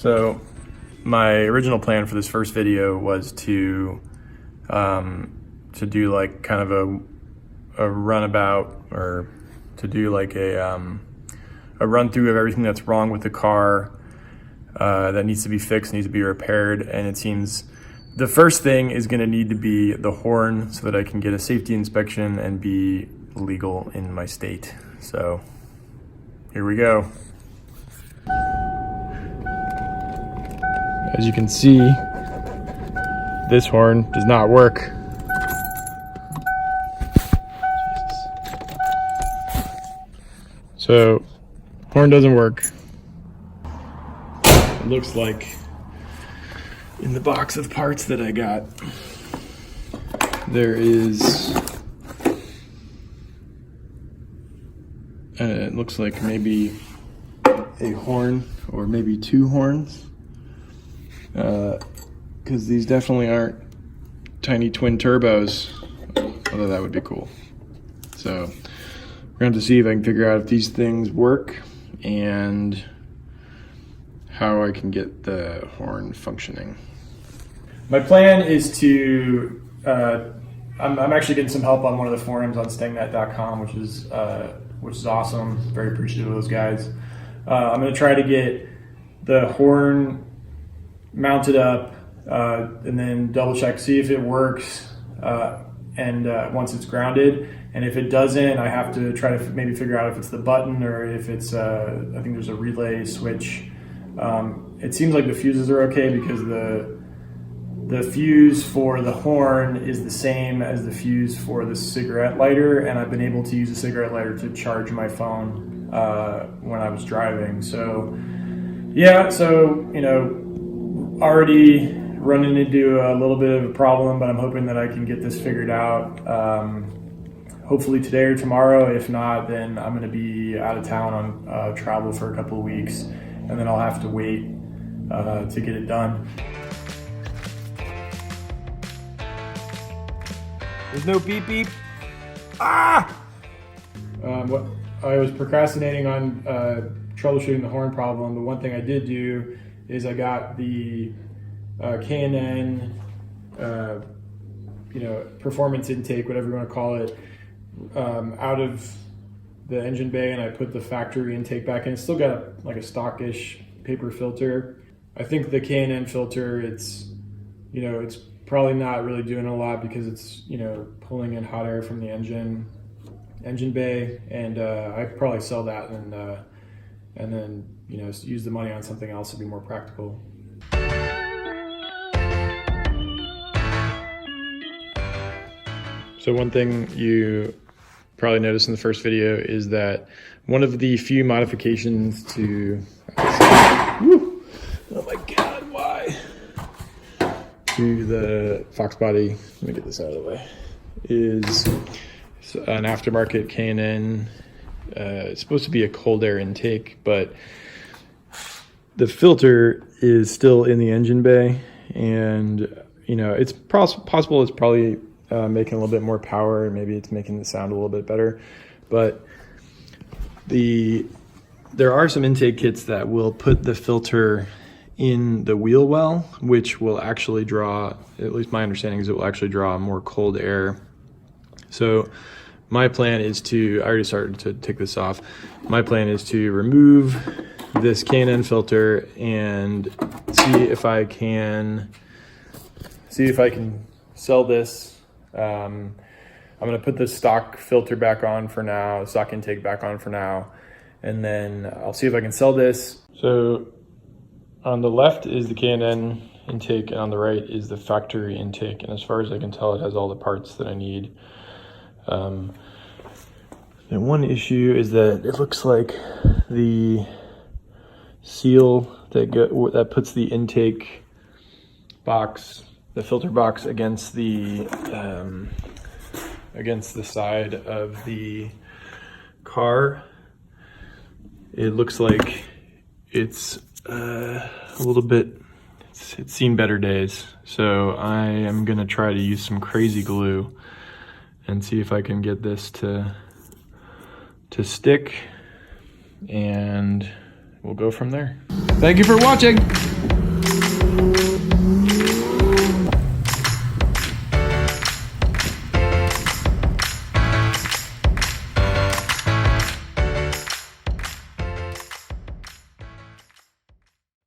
So my original plan for this first video was to do like kind of a runabout, or to do like a run through of everything that's wrong with the car that needs to be fixed, needs to be repaired. And it seems the first thing is going to need to be the horn so that I can get a safety inspection and be legal in my state. So here we go. As you can see, this horn does not work. So, horn doesn't work. It looks like in the box of parts that I got, there is, it looks like maybe a horn or maybe two horns. Because these definitely aren't tiny twin turbos, although that would be cool. So we're gonna have to see if I can figure out if these things work and how I can get the horn functioning. My plan is to, I'm actually getting some help on one of the forums on stangnet.com, which is awesome. Very appreciative of those guys. I'm gonna try to get the horn mounted up and then double check, see if it works, and once it's grounded. And if it doesn't, I have to try to maybe figure out if it's the button or if it's I think there's a relay switch. It seems like the fuses are okay because the fuse for the horn is the same as the fuse for the cigarette lighter, and I've been able to use a cigarette lighter to charge my phone when I was driving. So yeah, so you know, already running into a little bit of a problem, but I'm hoping that I can get this figured out. Hopefully today or tomorrow. If not, then I'm going to be out of town on travel for a couple of weeks, and then I'll have to wait to get it done. There's no beep beep. Ah! What I was procrastinating on troubleshooting the horn problem, but one thing I did do is I got the K&N, performance intake, whatever you want to call it, out of the engine bay, and I put the factory intake back in. It's still got like a stockish paper filter. I think the K&N filter, it's probably not really doing a lot because it's pulling in hot air from the engine bay, and I could probably sell that and then use the money on something else to be more practical. So one thing you probably noticed in the first video is that one of the few modifications to, oh my God, why? To the Fox body, let me get this out of the way, is an aftermarket K&N. It's supposed to be a cold air intake, but the filter is still in the engine bay, and it's possible it's probably making a little bit more power, and maybe it's making the sound a little bit better. But there are some intake kits that will put the filter in the wheel well, which will actually draw, at least my understanding is it will actually draw more cold air. So my plan is to, I already started to take this off. My plan is to remove this K&N filter and see if I can sell this. I'm going to put the stock filter back on for now, stock intake back on for now, and then I'll see if I can sell this. So on the left is the K&N intake, and on the right is the factory intake. And as far as I can tell, it has all the parts that I need. And one issue is that it looks like the seal that puts the intake box, the filter box, against the side of the car, it looks like it's a little bit, it's seen better days. So I am gonna try to use some crazy glue and see if I can get this to stick, and we'll go from there. Thank you for watching.